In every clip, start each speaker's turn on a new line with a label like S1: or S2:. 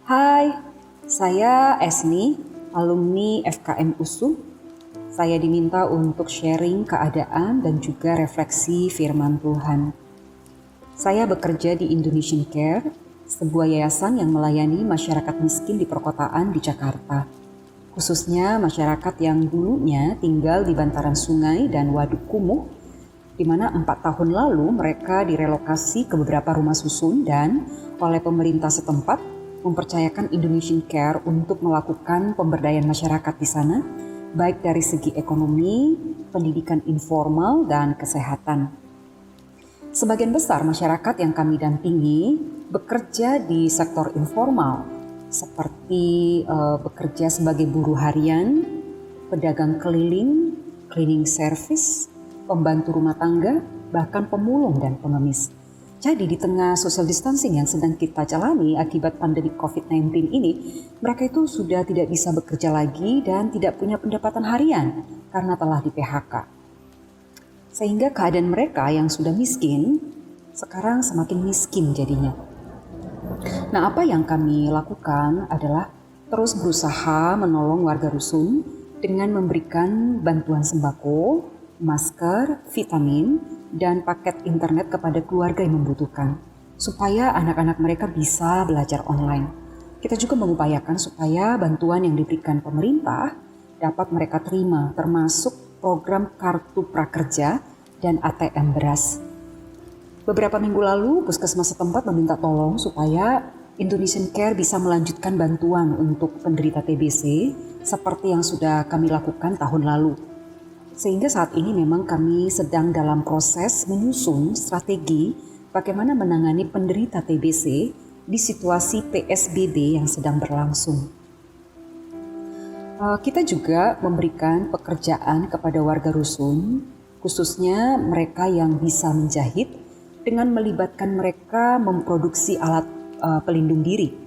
S1: Hai, saya Esni, alumni FKM USU. Saya diminta untuk sharing keadaan dan juga refleksi firman Tuhan. Saya bekerja di Indonesian Care, sebuah yayasan yang melayani masyarakat miskin di perkotaan di Jakarta. Khususnya masyarakat yang dulunya tinggal di bantaran sungai dan waduk kumuh, di mana 4 tahun lalu mereka direlokasi ke beberapa rumah susun dan oleh pemerintah setempat mempercayakan Indonesian Care untuk melakukan pemberdayaan masyarakat di sana, baik dari segi ekonomi, pendidikan informal, dan kesehatan. Sebagian besar masyarakat yang kami dampingi bekerja di sektor informal, seperti bekerja sebagai buruh harian, pedagang keliling, cleaning service, pembantu rumah tangga, bahkan pemulung dan pengemis. Jadi di tengah social distancing yang sedang kita jalani akibat pandemi COVID-19 ini, mereka itu sudah tidak bisa bekerja lagi dan tidak punya pendapatan harian karena telah di PHK. Sehingga keadaan mereka yang sudah miskin, sekarang semakin miskin jadinya. Nah, apa yang kami lakukan adalah terus berusaha menolong warga rusun dengan memberikan bantuan sembako, masker, vitamin, dan paket internet kepada keluarga yang membutuhkan, supaya anak-anak mereka bisa belajar online. Kita juga mengupayakan supaya bantuan yang diberikan pemerintah dapat mereka terima, termasuk program Kartu Prakerja dan ATM beras. Beberapa minggu lalu, puskesmas setempat meminta tolong supaya Indonesian Care bisa melanjutkan bantuan untuk penderita TBC seperti yang sudah kami lakukan tahun lalu. Sehingga saat ini memang kami sedang dalam proses menyusun strategi bagaimana menangani penderita TBC di situasi PSBB yang sedang berlangsung. Kita juga memberikan pekerjaan kepada warga rusun, khususnya mereka yang bisa menjahit, dengan melibatkan mereka memproduksi alat pelindung diri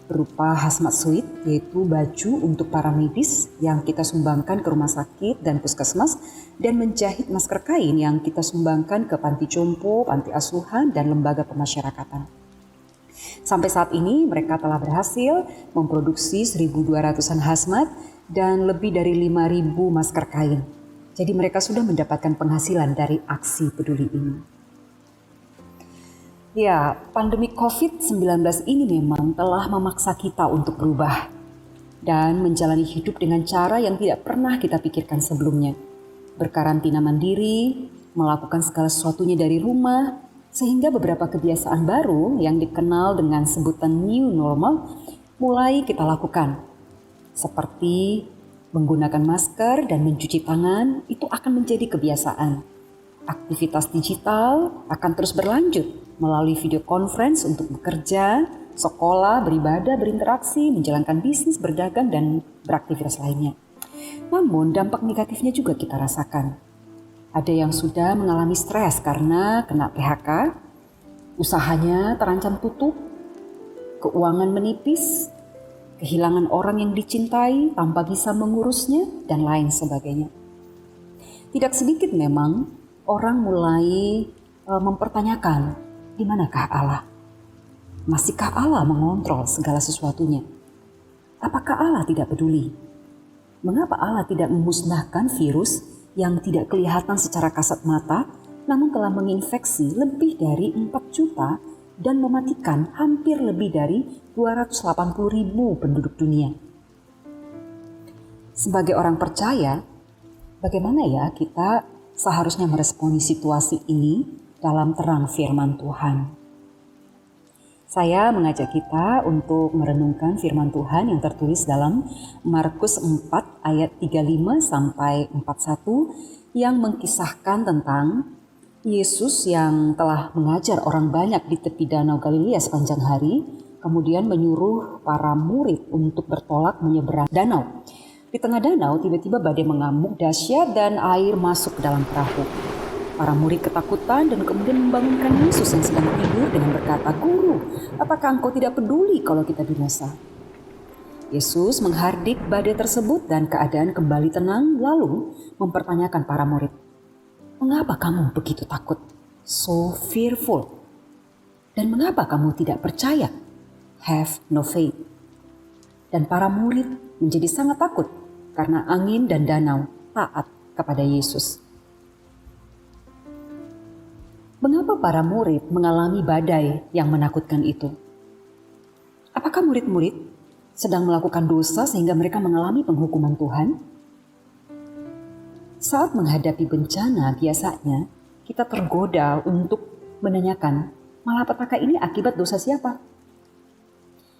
S1: berupa hazmat suit, yaitu baju untuk para medis yang kita sumbangkan ke rumah sakit dan puskesmas, dan menjahit masker kain yang kita sumbangkan ke panti jompo, panti asuhan, dan lembaga pemasyarakatan. Sampai saat ini mereka telah berhasil memproduksi 1.200-an hazmat dan lebih dari 5.000 masker kain. Jadi mereka sudah mendapatkan penghasilan dari aksi peduli ini. Ya, pandemi COVID-19 ini memang telah memaksa kita untuk berubah dan menjalani hidup dengan cara yang tidak pernah kita pikirkan sebelumnya. Berkarantina mandiri, melakukan segala sesuatunya dari rumah, sehingga beberapa kebiasaan baru yang dikenal dengan sebutan new normal mulai kita lakukan. Seperti menggunakan masker dan mencuci tangan itu akan menjadi kebiasaan. Aktivitas digital akan terus berlanjut melalui video conference untuk bekerja, sekolah, beribadah, berinteraksi, menjalankan bisnis, berdagang, dan beraktivitas lainnya. Namun dampak negatifnya juga kita rasakan. Ada yang sudah mengalami stres karena kena PHK, usahanya terancam tutup, keuangan menipis, kehilangan orang yang dicintai tanpa bisa mengurusnya, dan lain sebagainya. Tidak sedikit memang orang mulai mempertanyakan, di manakah Allah? Masihkah Allah mengontrol segala sesuatunya? Apakah Allah tidak peduli? Mengapa Allah tidak memusnahkan virus yang tidak kelihatan secara kasat mata, namun telah menginfeksi lebih dari 4 juta dan mematikan hampir lebih dari 280.000 penduduk dunia? Sebagai orang percaya, bagaimana ya kita seharusnya meresponi situasi ini dalam terang firman Tuhan? Saya mengajak kita untuk merenungkan firman Tuhan yang tertulis dalam Markus 4 ayat 35 sampai 41 yang mengkisahkan tentang Yesus yang telah mengajar orang banyak di tepi danau Galilea sepanjang hari, kemudian menyuruh para murid untuk bertolak menyeberang danau. Di tengah danau tiba-tiba badai mengamuk dahsyat dan air masuk ke dalam perahu. Para murid ketakutan dan kemudian membangunkan Yesus yang sedang tidur dengan berkata, "Guru, apakah engkau tidak peduli kalau kita binasa?" Yesus menghardik badai tersebut dan keadaan kembali tenang, lalu mempertanyakan para murid, "Mengapa kamu begitu takut? So fearful. Dan mengapa kamu tidak percaya? have no faith. Dan para murid menjadi sangat takut karena angin dan danau taat kepada Yesus. Mengapa para murid mengalami badai yang menakutkan itu? Apakah murid-murid sedang melakukan dosa sehingga mereka mengalami penghukuman Tuhan? Saat menghadapi bencana, biasanya kita tergoda untuk menanyakan, malapetaka ini akibat dosa siapa?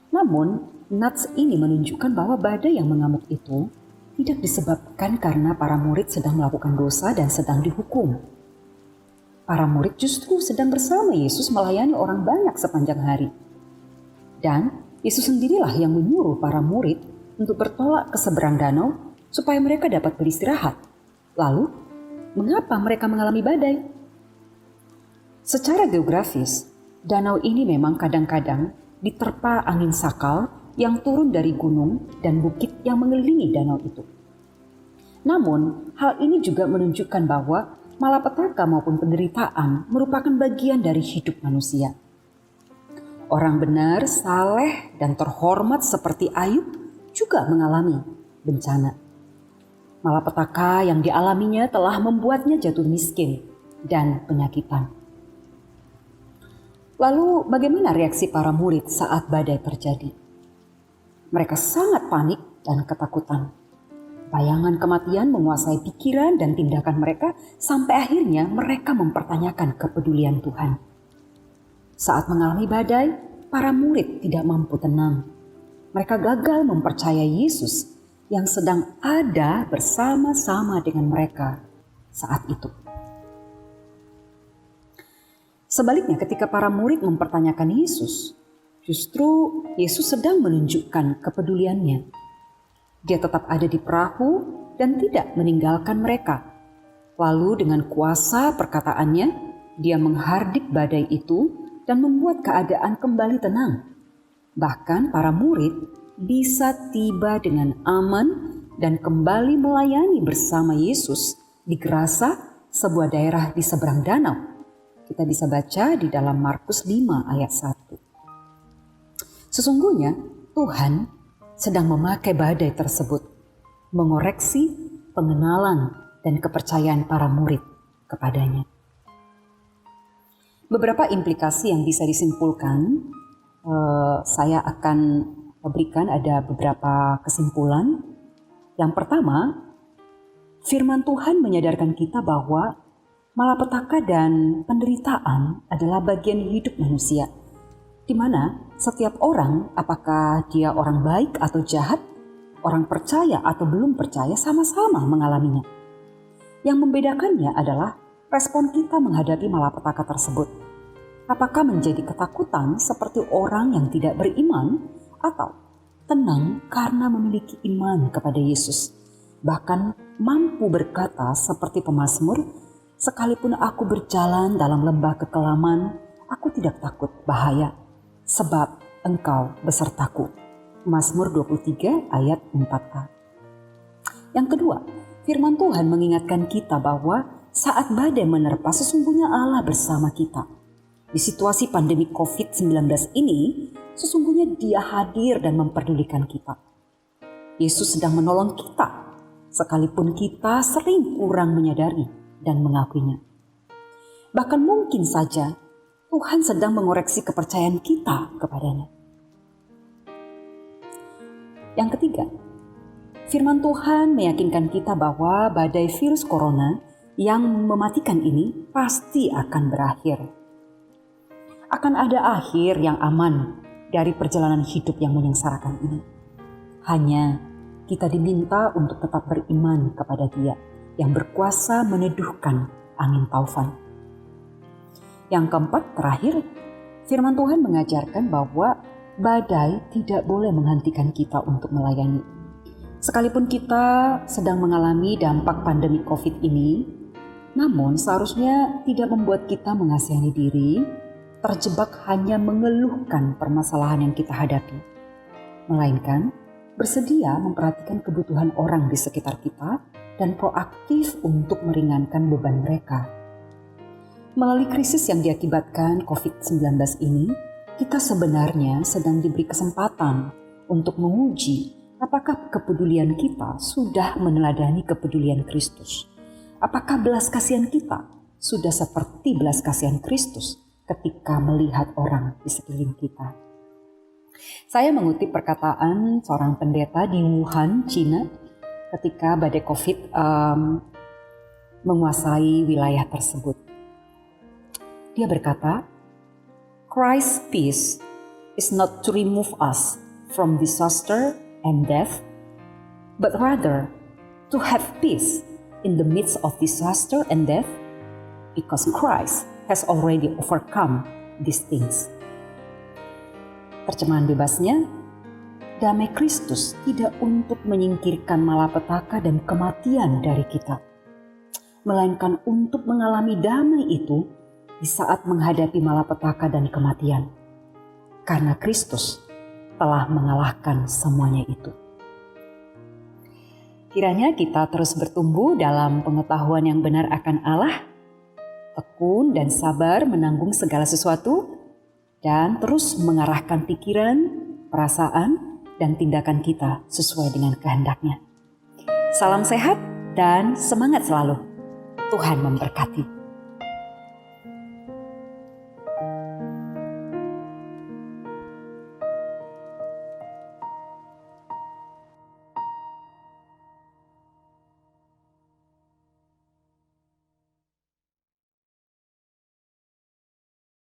S1: Namun, nats ini menunjukkan bahwa badai yang mengamuk itu tidak disebabkan karena para murid sedang melakukan dosa dan sedang dihukum. Para murid justru sedang bersama Yesus melayani orang banyak sepanjang hari. Dan Yesus sendirilah yang menyuruh para murid untuk bertolak ke seberang danau supaya mereka dapat beristirahat. Lalu, mengapa mereka mengalami badai? Secara geografis, danau ini memang kadang-kadang diterpa angin sakal yang turun dari gunung dan bukit yang mengelilingi danau itu. Namun, hal ini juga menunjukkan bahwa malapetaka maupun penderitaan merupakan bagian dari hidup manusia. Orang benar, saleh, dan terhormat seperti Ayub juga mengalami bencana. Malapetaka yang dialaminya telah membuatnya jatuh miskin dan penyakitan. Lalu bagaimana reaksi para murid saat badai terjadi? Mereka sangat panik dan ketakutan. Bayangan kematian menguasai pikiran dan tindakan mereka sampai akhirnya mereka mempertanyakan kepedulian Tuhan. Saat mengalami badai, para murid tidak mampu tenang. Mereka gagal mempercayai Yesus yang sedang ada bersama-sama dengan mereka saat itu. Sebaliknya, ketika para murid mempertanyakan Yesus, justru Yesus sedang menunjukkan kepeduliannya. Dia tetap ada di perahu dan tidak meninggalkan mereka. Lalu dengan kuasa perkataannya, dia menghardik badai itu dan membuat keadaan kembali tenang. Bahkan para murid bisa tiba dengan aman dan kembali melayani bersama Yesus di Gerasa, sebuah daerah di seberang danau. Kita bisa baca di dalam Markus 5 ayat 1. Sesungguhnya Tuhan sedang memakai badai tersebut, mengoreksi pengenalan dan kepercayaan para murid kepadanya. Beberapa implikasi yang bisa disimpulkan, saya akan berikan ada beberapa kesimpulan. Yang pertama, firman Tuhan menyadarkan kita bahwa malapetaka dan penderitaan adalah bagian hidup manusia, di mana setiap orang, apakah dia orang baik atau jahat, orang percaya atau belum percaya, sama-sama mengalaminya. Yang membedakannya adalah respon kita menghadapi malapetaka tersebut. Apakah menjadi ketakutan seperti orang yang tidak beriman, atau tenang karena memiliki iman kepada Yesus, bahkan mampu berkata seperti pemazmur, "Sekalipun aku berjalan dalam lembah kekelaman, aku tidak takut bahaya, sebab Engkau besertaku." Mazmur 23 ayat 4a. Yang kedua, firman Tuhan mengingatkan kita bahwa saat badai menerpa, sesungguhnya Allah bersama kita. Di situasi pandemi COVID-19 ini, sesungguhnya Dia hadir dan memperdulikan kita. Yesus sedang menolong kita, sekalipun kita sering kurang menyadari dan mengakuinya. Bahkan mungkin saja Tuhan sedang mengoreksi kepercayaan kita kepadanya. Yang ketiga, firman Tuhan meyakinkan kita bahwa badai virus corona yang mematikan ini pasti akan berakhir. Akan ada akhir yang aman dari perjalanan hidup yang menyengsarakan ini. Hanya kita diminta untuk tetap beriman kepada Dia yang berkuasa meneduhkan angin taufan. Yang keempat, terakhir, firman Tuhan mengajarkan bahwa badai tidak boleh menghentikan kita untuk melayani. Sekalipun kita sedang mengalami dampak pandemi COVID ini, namun seharusnya tidak membuat kita mengasihani diri, terjebak hanya mengeluhkan permasalahan yang kita hadapi, melainkan bersedia memperhatikan kebutuhan orang di sekitar kita dan proaktif untuk meringankan beban mereka. Melalui krisis yang diakibatkan COVID-19 ini, kita sebenarnya sedang diberi kesempatan untuk menguji apakah kepedulian kita sudah meneladani kepedulian Kristus. Apakah belas kasihan kita sudah seperti belas kasihan Kristus ketika melihat orang di sekeliling kita. Saya mengutip perkataan seorang pendeta di Wuhan, China, ketika badai COVID menguasai wilayah tersebut. Dia berkata, Christ's peace is not to remove us from disaster and death, but rather to have peace in the midst of disaster and death, because Christ has already overcome these things. Terjemahan bebasnya, damai Kristus tidak untuk menyingkirkan malapetaka dan kematian dari kita, melainkan untuk mengalami damai itu di saat menghadapi malapetaka dan kematian. Karena Kristus telah mengalahkan semuanya itu. Kiranya kita terus bertumbuh dalam pengetahuan yang benar akan Allah, tekun dan sabar menanggung segala sesuatu, dan terus mengarahkan pikiran, perasaan, dan tindakan kita sesuai dengan kehendak-Nya. Salam sehat dan semangat selalu. Tuhan memberkati.